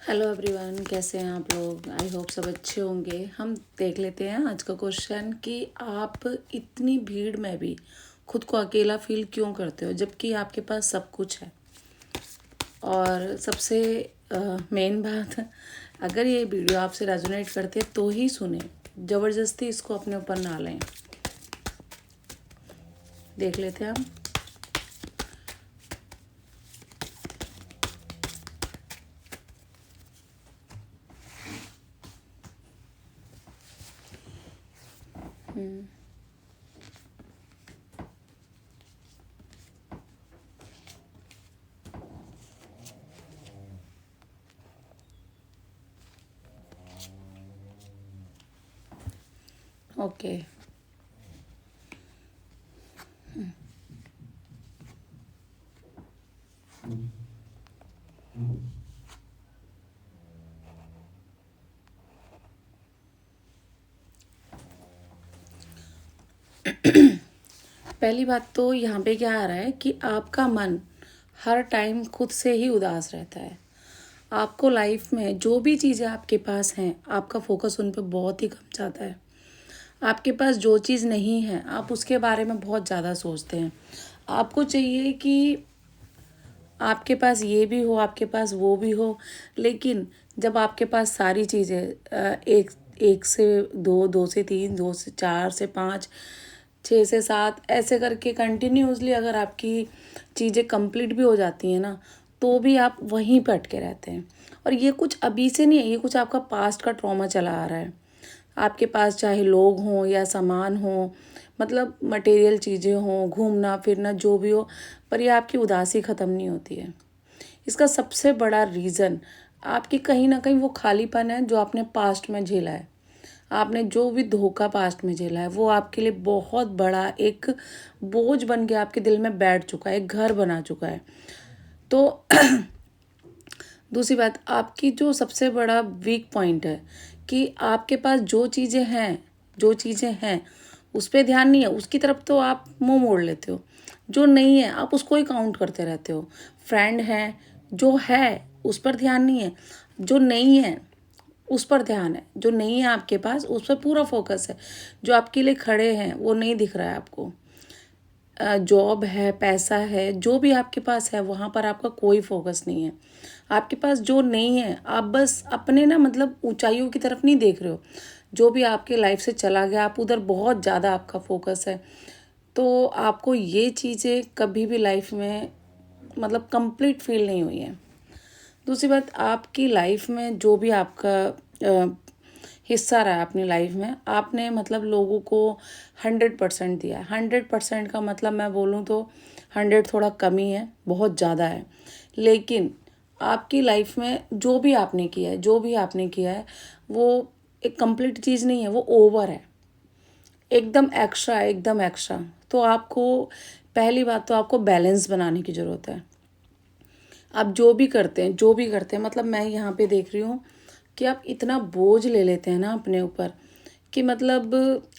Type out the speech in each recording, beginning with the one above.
Hello everyone, कैसे हैं आप लोग। आई होप सब अच्छे होंगे। हम देख लेते हैं आज का क्वेश्चन कि आप इतनी भीड़ में भी खुद को अकेला फील क्यों करते हो जबकि आपके पास सब कुछ है। और सबसे मेन बात, अगर ये वीडियो आपसे रेजोनेट करते हैं तो ही सुने, ज़बरदस्ती इसको अपने ऊपर ना लें। देख लेते हैं हम। ओके। पहली बात तो यहाँ पे क्या आ रहा है कि आपका मन हर टाइम खुद से ही उदास रहता है। आपको लाइफ में जो भी चीज़ें आपके पास हैं, आपका फोकस उन पे बहुत ही कम जाता है। आपके पास जो चीज़ नहीं है, आप उसके बारे में बहुत ज़्यादा सोचते हैं। आपको चाहिए कि आपके पास ये भी हो, आपके पास वो भी हो। लेकिन जब आपके पास सारी चीज़ें एक एक से दो, दो से तीन, दो से चार से पाँच, छः से सात ऐसे करके कंटिन्यूसली अगर आपकी चीज़ें कंप्लीट भी हो जाती हैं ना, तो भी आप वहीं पे अटके रहते हैं। और ये कुछ अभी से नहीं है, ये कुछ आपका पास्ट का ट्रॉमा चला आ रहा है। आपके पास चाहे लोग हों या सामान हो, मतलब मटेरियल चीज़ें हों, घूमना फिरना जो भी हो, पर ये आपकी उदासी ख़त्म नहीं होती है। इसका सबसे बड़ा रीज़न आपकी कहीं ना कहीं वो खालीपन है जो आपने पास्ट में झेला है। आपने जो भी धोखा पास्ट में झेला है वो आपके लिए बहुत बड़ा एक बोझ बन के आपके दिल में बैठ चुका है, एक घर बना चुका है। तो दूसरी बात, आपकी जो सबसे बड़ा वीक पॉइंट है कि आपके पास जो चीज़ें हैं उस पर ध्यान नहीं है, उसकी तरफ तो आप मुंह मोड़ लेते हो। जो नहीं है आप उसको ही काउंट करते रहते हो। फ्रेंड है, जो है उस पर ध्यान नहीं है, जो नहीं है उस पर ध्यान है। जो नहीं है आपके पास उस पर पूरा फोकस है। जो आपके लिए खड़े हैं वो नहीं दिख रहा है आपको। जॉब है, पैसा है, जो भी आपके पास है वहाँ पर आपका कोई फोकस नहीं है। आपके पास जो नहीं है, आप बस अपने ना मतलब ऊंचाइयों की तरफ नहीं देख रहे हो। जो भी आपके लाइफ से चला गया आप उधर बहुत ज़्यादा आपका फोकस है। तो आपको ये चीज़ें कभी भी लाइफ में मतलब कंप्लीट फील नहीं हुई है। दूसरी बात, आपकी लाइफ में जो भी आपका हिस्सा रहा है अपनी लाइफ में, आपने मतलब लोगों को 100% दिया है। 100% का मतलब मैं बोलूँ तो 100 थोड़ा कम ही है, बहुत ज़्यादा है। लेकिन आपकी लाइफ में जो भी आपने किया है वो एक कंप्लीट चीज़ नहीं है, वो ओवर है, एकदम एक्स्ट्रा, एकदम एक्स्ट्रा। तो आपको पहली बात तो आपको बैलेंस बनाने की ज़रूरत है। आप जो भी करते हैं मतलब मैं यहाँ पे देख रही हूँ कि आप इतना बोझ ले लेते हैं ना अपने ऊपर कि मतलब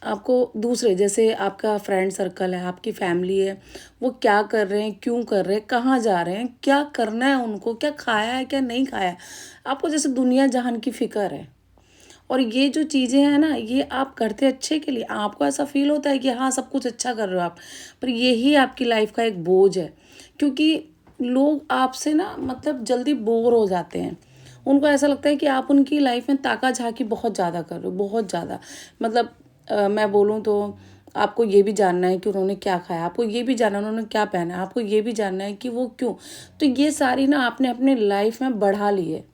आपको दूसरे, जैसे आपका फ्रेंड सर्कल है, आपकी फैमिली है, वो क्या कर रहे हैं, क्यों कर रहे हैं, कहाँ जा रहे हैं, क्या करना है उनको, क्या खाया है क्या नहीं खाया है, आपको जैसे दुनिया जहान की फिक्र है। और ये जो चीज़ें हैं ना, ये आप करते अच्छे के लिए, आपको ऐसा फील होता है कि हाँ सब कुछ अच्छा कर रहे हो आप, पर यही आपकी लाइफ का एक बोझ है। क्योंकि लोग आपसे ना मतलब जल्दी बोर हो जाते हैं। उनको ऐसा लगता है कि आप उनकी लाइफ में ताका झाकी बहुत ज़्यादा कर रहे हो, बहुत ज़्यादा। मतलब मैं बोलूँ तो आपको ये भी जानना है कि उन्होंने क्या खाया, आपको ये भी जानना है उन्होंने क्या पहना है, आपको ये भी जानना है कि वो क्यों। तो ये सारी ना आपने अपने लाइफ में बढ़ा ली है।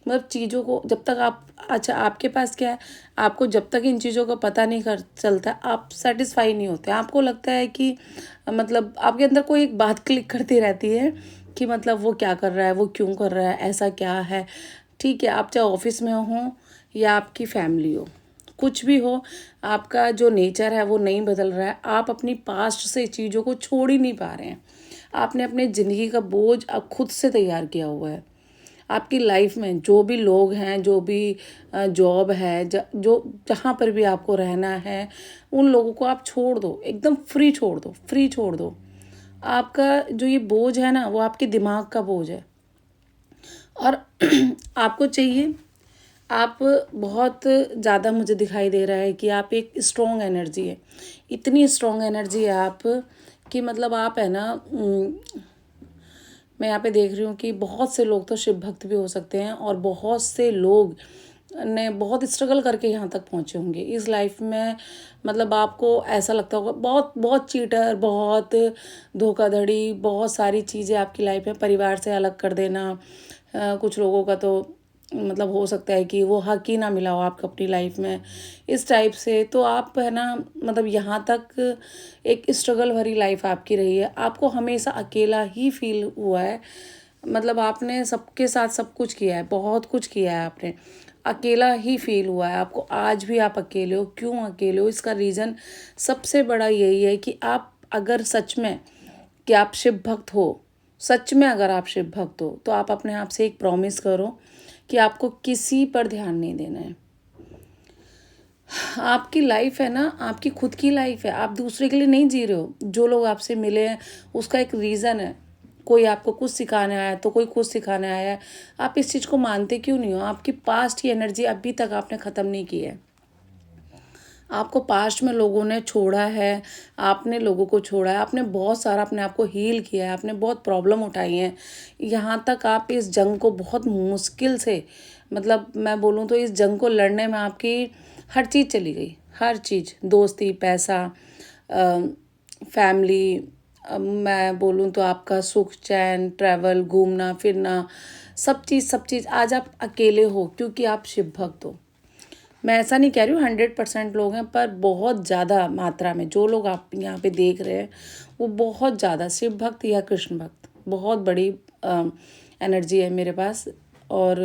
मतलब चीज़ों को जब तक आप, अच्छा आपके पास क्या है, आपको जब तक इन चीज़ों का पता नहीं कर चलता आप सेटिस्फाई नहीं होते। आपको लगता है कि मतलब आपके अंदर कोई एक बात क्लिक करती रहती है कि मतलब वो क्या कर रहा है, वो क्यों कर रहा है, ऐसा क्या है। ठीक है, आप चाहे ऑफिस में हो या आपकी फैमिली हो, कुछ भी हो, आपका जो नेचर है वो नहीं बदल रहा है। आप अपनी पास्ट से चीज़ों को छोड़ ही नहीं पा रहे हैं। आपने अपने ज़िंदगी का बोझ अब खुद से तैयार किया हुआ है। आपकी लाइफ में जो भी लोग हैं, जो भी जॉब है, जो जहाँ पर भी आपको रहना है, उन लोगों को आप छोड़ दो, एकदम फ्री छोड़ दो, फ्री छोड़ दो। आपका जो ये बोझ है ना वो आपके दिमाग का बोझ है। और आपको चाहिए, आप बहुत ज़्यादा मुझे दिखाई दे रहा है कि आप एक स्ट्रॉन्ग एनर्जी है, इतनी स्ट्रॉन्ग एनर्जी है आप कि मतलब आप है ना मैं यहाँ पे देख रही हूँ कि बहुत से लोग तो शिव भक्त भी हो सकते हैं और बहुत से लोग ने बहुत स्ट्रगल करके यहाँ तक पहुँचे होंगे इस लाइफ में। मतलब आपको ऐसा लगता होगा बहुत बहुत चीटर, बहुत धोखाधड़ी, बहुत सारी चीज़ें आपकी लाइफ में, परिवार से अलग कर देना, कुछ लोगों का तो मतलब हो सकता है कि वो हक ही ना मिला हो आपको अपनी लाइफ में, इस टाइप से। तो आप है ना मतलब यहाँ तक एक स्ट्रगल भरी लाइफ आपकी रही है, आपको हमेशा अकेला ही फील हुआ है। मतलब आपने सबके साथ सब कुछ किया है, बहुत कुछ किया है आपने, अकेला ही फील हुआ है आपको। आज भी आप अकेले हो, क्यों अकेले हो? इसका रीज़न सबसे बड़ा यही है कि आप अगर सच में कि आप शिव भक्त हो, सच में अगर आप शिव भक्त हो तो आप अपने आप से एक प्रॉमिस करो कि आपको किसी पर ध्यान नहीं देना है। आपकी लाइफ है ना, आपकी खुद की लाइफ है, आप दूसरे के लिए नहीं जी रहे हो। जो लोग आपसे मिले हैं उसका एक रीज़न है, कोई आपको कुछ सिखाने आया है तो कोई कुछ सिखाने आया है। आप इस चीज़ को मानते क्यों नहीं हो? आपकी पास्ट की एनर्जी अभी तक आपने ख़त्म नहीं की है। आपको पास्ट में लोगों ने छोड़ा है, आपने लोगों को छोड़ा है, आपने बहुत सारा अपने आप को हील किया है, आपने बहुत प्रॉब्लम उठाई हैं। यहाँ तक आप इस जंग को बहुत मुश्किल से, मतलब मैं बोलूँ तो इस जंग को लड़ने में आपकी हर चीज़ चली गई, हर चीज़, दोस्ती, पैसा, फैमिली, मैं बोलूँ तो आपका सुख चैन, ट्रैवल, घूमना फिरना, सब चीज़ आज आप अकेले हो क्योंकि आप शिव भक्त हो। मैं ऐसा नहीं कह रही हूँ 100% लोग हैं, पर बहुत ज़्यादा मात्रा में जो लोग आप यहाँ पे देख रहे हैं वो बहुत ज़्यादा शिव भक्त या कृष्ण भक्त, बहुत बड़ी एनर्जी है मेरे पास। और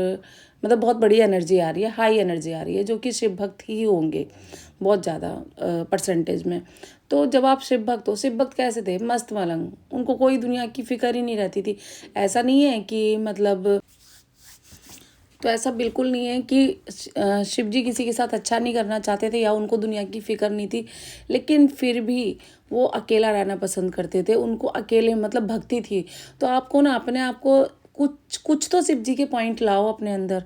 मतलब बहुत बड़ी एनर्जी आ रही है, हाई एनर्जी आ रही है, जो कि शिव भक्त ही होंगे बहुत ज़्यादा परसेंटेज में। तो जब आप शिव भक्त हो, शिव भक्त कैसे थे? मस्त मलंग, उनको कोई दुनिया की फिक्र ही नहीं रहती थी। ऐसा नहीं है कि मतलब, तो ऐसा बिल्कुल नहीं है कि शिव जी किसी के साथ अच्छा नहीं करना चाहते थे या उनको दुनिया की फिक्र नहीं थी, लेकिन फिर भी वो अकेला रहना पसंद करते थे, उनको अकेले मतलब भक्ति थी। तो आपको ना अपने आप को कुछ कुछ तो शिव जी के पॉइंट लाओ अपने अंदर,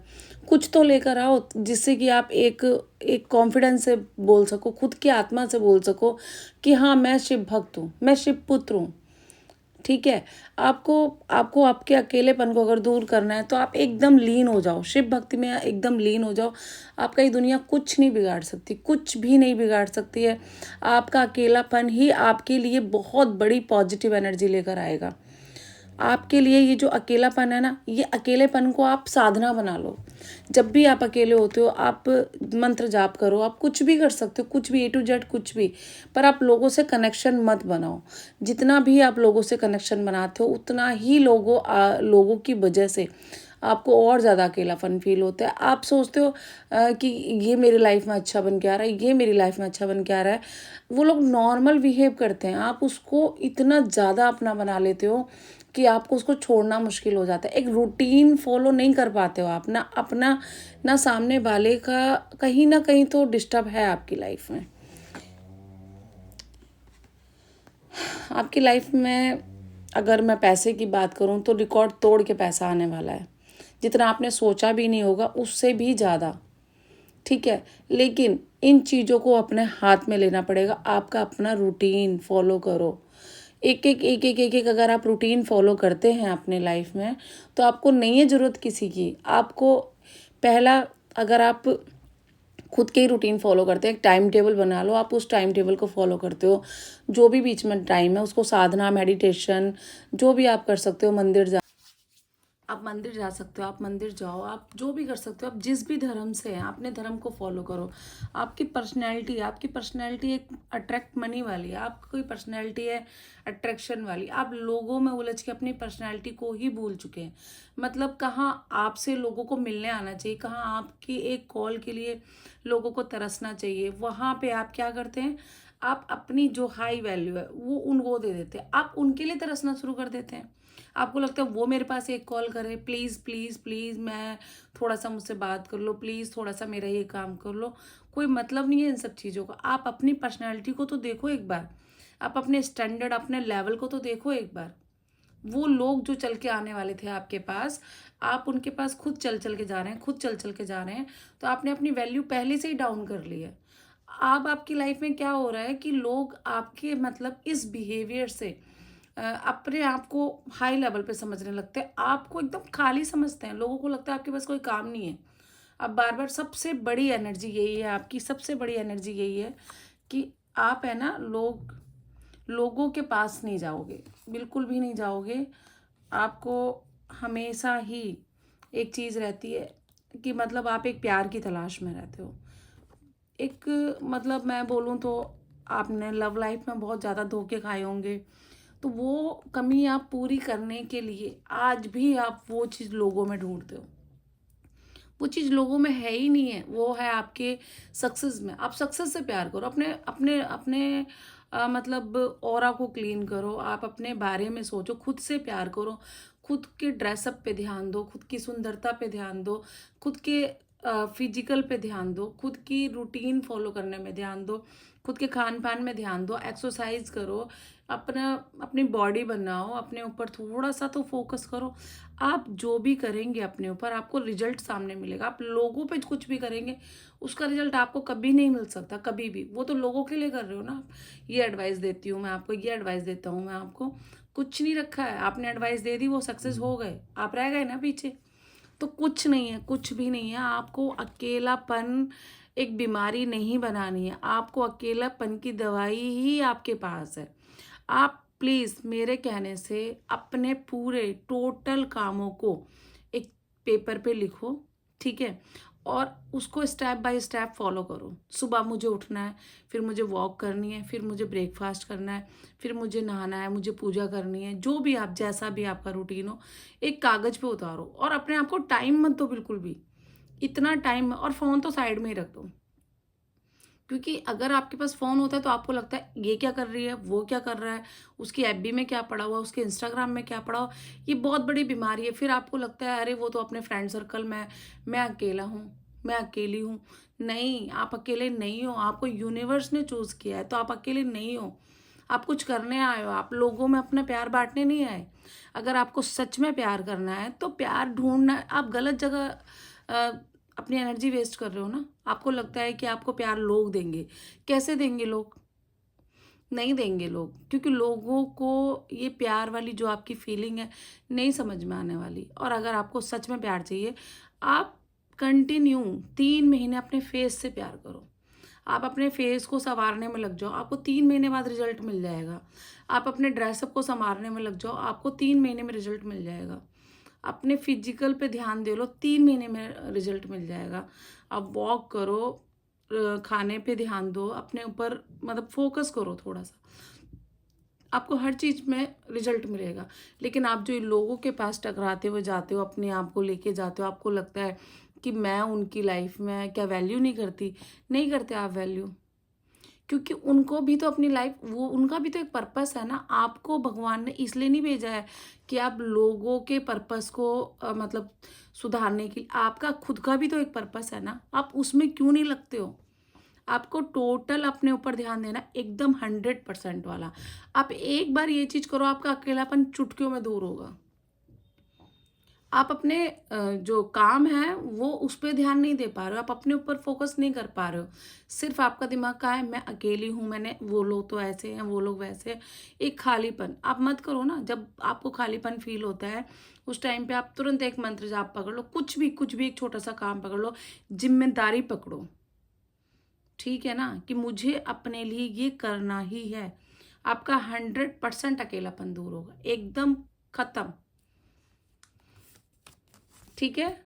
कुछ तो लेकर आओ जिससे कि आप एक एक कॉन्फिडेंस से बोल सको, खुद की आत्मा से बोल सको कि हाँ मैं शिव भक्त हूँ, मैं शिव पुत्र हूँ। ठीक है, आपको आपको आपके अकेलेपन को अगर दूर करना है तो आप एकदम लीन हो जाओ, शिव भक्ति में एकदम लीन हो जाओ। आपका ये दुनिया कुछ नहीं बिगाड़ सकती, कुछ भी नहीं बिगाड़ सकती है। आपका अकेलापन ही आपके लिए बहुत बड़ी पॉजिटिव एनर्जी लेकर आएगा। आपके लिए ये जो अकेलापन है ना, ये अकेलेपन को आप साधना बना लो। जब भी आप अकेले होते हो आप मंत्र जाप करो, आप कुछ भी कर सकते हो, कुछ भी A to Z कुछ भी, पर आप लोगों से कनेक्शन मत बनाओ। जितना भी आप लोगों से कनेक्शन बनाते हो उतना ही लोगों की वजह से आपको और ज़्यादा अकेलापन फील होता है। आप सोचते हो कि ये मेरी लाइफ में अच्छा बन के आ रहा है, ये मेरी लाइफ में अच्छा बन के आ रहा है। वो लोग नॉर्मल बिहेव करते हैं, आप उसको इतना ज़्यादा अपना बना लेते हो कि आपको उसको छोड़ना मुश्किल हो जाता है। एक रूटीन फॉलो नहीं कर पाते हो आप, ना अपना ना सामने वाले का, कहीं ना कहीं तो डिस्टर्ब है आपकी लाइफ में। आपकी लाइफ में अगर मैं पैसे की बात करूं तो रिकॉर्ड तोड़ के पैसा आने वाला है, जितना आपने सोचा भी नहीं होगा उससे भी ज़्यादा। ठीक है, लेकिन इन चीज़ों को अपने हाथ में लेना पड़ेगा। आपका अपना रूटीन फॉलो करो, एक एक अगर आप रूटीन फॉलो करते हैं अपने लाइफ में तो आपको नहीं है ज़रूरत किसी की। आपको पहला, अगर आप खुद के ही रूटीन फॉलो करते हैं, एक टाइम टेबल बना लो, आप उस टाइम टेबल को फॉलो करते हो, जो भी बीच में टाइम है उसको साधना, मेडिटेशन, जो भी आप कर सकते हो, आप मंदिर जा सकते हो, आप मंदिर जाओ, आप जो भी कर सकते हो, आप जिस भी धर्म से हैं अपने धर्म को फॉलो करो। आपकी पर्सनैलिटी एक अट्रैक्ट मनी वाली है, आपकी पर्सनैलिटी है अट्रैक्शन वाली। आप लोगों में उलझ के अपनी पर्सनैलिटी को ही भूल चुके हैं। मतलब कहाँ आपसे लोगों को मिलने आना चाहिए, कहाँ आपकी एक कॉल के लिए लोगों को तरसना चाहिए, वहाँ पे आप क्या करते हैं, आप अपनी जो हाई वैल्यू है वो उनको दे देते हैं, आप उनके लिए तरसना शुरू कर देते हैं। आपको लगता है वो मेरे पास एक कॉल करे, प्लीज़ प्लीज़ प्लीज़, मैं थोड़ा सा मुझसे बात कर लो, प्लीज़ थोड़ा सा मेरा ये काम कर लो। कोई मतलब नहीं है इन सब चीज़ों का। आप अपनी पर्सनैलिटी को तो देखो एक बार, आप अपने स्टैंडर्ड, अपने लेवल को तो देखो एक बार। वो लोग जो चल के आने वाले थे आपके पास, आप उनके पास खुद चल चल के जा रहे हैं, खुद चल चल के जा रहे हैं, तो आपने अपनी वैल्यू पहले से ही डाउन कर ली है। अब आपकी लाइफ में क्या हो रहा है कि लोग आपके मतलब इस बिहेवियर से अपने आप को हाई लेवल पे समझने लगते हैं, आपको एकदम खाली समझते हैं, लोगों को लगता है आपके पास कोई काम नहीं है। अब बार बार सबसे बड़ी एनर्जी यही है, आपकी सबसे बड़ी एनर्जी यही है कि आप है ना लोगों के पास नहीं जाओगे, बिल्कुल भी नहीं जाओगे। आपको हमेशा ही एक चीज़ रहती है कि मतलब आप एक प्यार की तलाश में रहते हो। एक मतलब मैं बोलूँ तो आपने लव लाइफ में बहुत ज़्यादा धोखे खाए होंगे, तो वो कमी आप पूरी करने के लिए आज भी आप वो चीज़ लोगों में ढूंढते हो। वो चीज़ लोगों में है ही नहीं है, वो है आपके सक्सेस में। आप सक्सेस से प्यार करो, अपने अपने अपने मतलब ऑरा को क्लीन करो, आप अपने बारे में सोचो, खुद से प्यार करो, खुद के ड्रेसअप पे ध्यान दो, खुद की सुंदरता पे ध्यान दो, खुद के फिजिकल पे ध्यान दो, खुद की रूटीन फॉलो करने में ध्यान दो, खुद के खान पान में ध्यान दो, एक्सरसाइज करो, अपना अपनी बॉडी बनाओ, अपने ऊपर थोड़ा सा तो फोकस करो। आप जो भी करेंगे अपने ऊपर, आपको रिजल्ट सामने मिलेगा। आप लोगों पे कुछ भी करेंगे, उसका रिजल्ट आपको कभी नहीं मिल सकता, कभी भी। वो तो लोगों के लिए कर रहे हो ना आप। ये एडवाइस देती हूँ मैं आपको, ये एडवाइस देता हूँ मैं आपको, कुछ नहीं रखा है। आपने एडवाइस दे दी, वो सक्सेस हो गए, आप रह गए ना पीछे। तो कुछ नहीं है, कुछ भी नहीं है। आपको अकेलापन एक बीमारी नहीं बनानी है, आपको अकेलापन की दवाई ही आपके पास है। आप प्लीज़ मेरे कहने से अपने पूरे टोटल कामों को एक पेपर पे लिखो, ठीक है? और उसको स्टेप बाय स्टेप फॉलो करो। सुबह मुझे उठना है, फिर मुझे वॉक करनी है, फिर मुझे ब्रेकफास्ट करना है, फिर मुझे नहाना है, मुझे पूजा करनी है। जो भी आप जैसा भी आपका रूटीन हो, एक कागज़ पे उतारो और अपने आप को टाइम मत दो बिल्कुल भी। इतना टाइम, और फ़ोन तो साइड में ही रख दो। क्योंकि अगर आपके पास फ़ोन होता है तो आपको लगता है ये क्या कर रही है, वो क्या कर रहा है, उसकी एफबी में क्या पड़ा हुआ, उसके इंस्टाग्राम में क्या पड़ा हुआ। ये बहुत बड़ी बीमारी है। फिर आपको लगता है अरे वो तो अपने फ्रेंड सर्कल में है, मैं अकेला हूँ, मैं अकेली हूँ। नहीं, आप अकेले नहीं हो, आपको यूनिवर्स ने चूज़ किया है, तो आप अकेले नहीं हो। आप कुछ करने आए हो, आप लोगों में अपना प्यार बांटने नहीं आए। अगर आपको सच में प्यार करना है तो प्यार ढूंढना, आप गलत जगह अपनी एनर्जी वेस्ट कर रहे हो ना। आपको लगता है कि आपको प्यार लोग देंगे, कैसे देंगे लोग? नहीं देंगे लोग, क्योंकि लोगों को ये प्यार वाली जो आपकी फीलिंग है नहीं समझ में आने वाली। और अगर आपको सच में प्यार चाहिए, आप कंटिन्यू 3 महीने अपने फेस से प्यार करो। आप अपने फेस को संवारने में लग जाओ, आपको 3 महीने बाद रिजल्ट मिल जाएगा। आप अपने ड्रेसअप को संवारने में लग जाओ, आपको 3 महीने में रिजल्ट मिल जाएगा। अपने फिजिकल पे ध्यान दे लो, 3 महीने में रिजल्ट मिल जाएगा। आप वॉक करो, खाने पे ध्यान दो, अपने ऊपर मतलब फोकस करो थोड़ा सा, आपको हर चीज़ में रिजल्ट मिलेगा। लेकिन आप जो इन लोगों के पास टकराते हुए जाते हो, अपने आप को लेके जाते हो, आपको लगता है कि मैं उनकी लाइफ में क्या वैल्यू नहीं करती। नहीं करते आप वैल्यू, क्योंकि उनको भी तो अपनी लाइफ, वो उनका भी तो एक पर्पस है ना। आपको भगवान ने इसलिए नहीं भेजा है कि आप लोगों के पर्पस को मतलब सुधारने के लिए। आपका खुद का भी तो एक पर्पस है ना, आप उसमें क्यों नहीं लगते हो? आपको टोटल अपने ऊपर ध्यान देना, एकदम 100% वाला। आप एक बार ये चीज करो, आपका अकेलापन चुटकियों में दूर होगा। आप अपने जो काम है वो उस पर ध्यान नहीं दे पा रहे हो, आप अपने ऊपर फोकस नहीं कर पा रहे हो। सिर्फ आपका दिमाग का है मैं अकेली हूँ, मैंने, वो लोग तो ऐसे हैं, वो लोग वैसे हैं। एक खालीपन आप मत करो ना। जब आपको खालीपन फील होता है उस टाइम पे आप तुरंत एक मंत्र जाप पकड़ लो, कुछ भी एक छोटा सा काम पकड़ लो, जिम्मेदारी पकड़ो, ठीक है ना, कि मुझे अपने लिए ये करना ही है। आपका 100% अकेलापन दूर होगा, एकदम खत्म। ठीक है।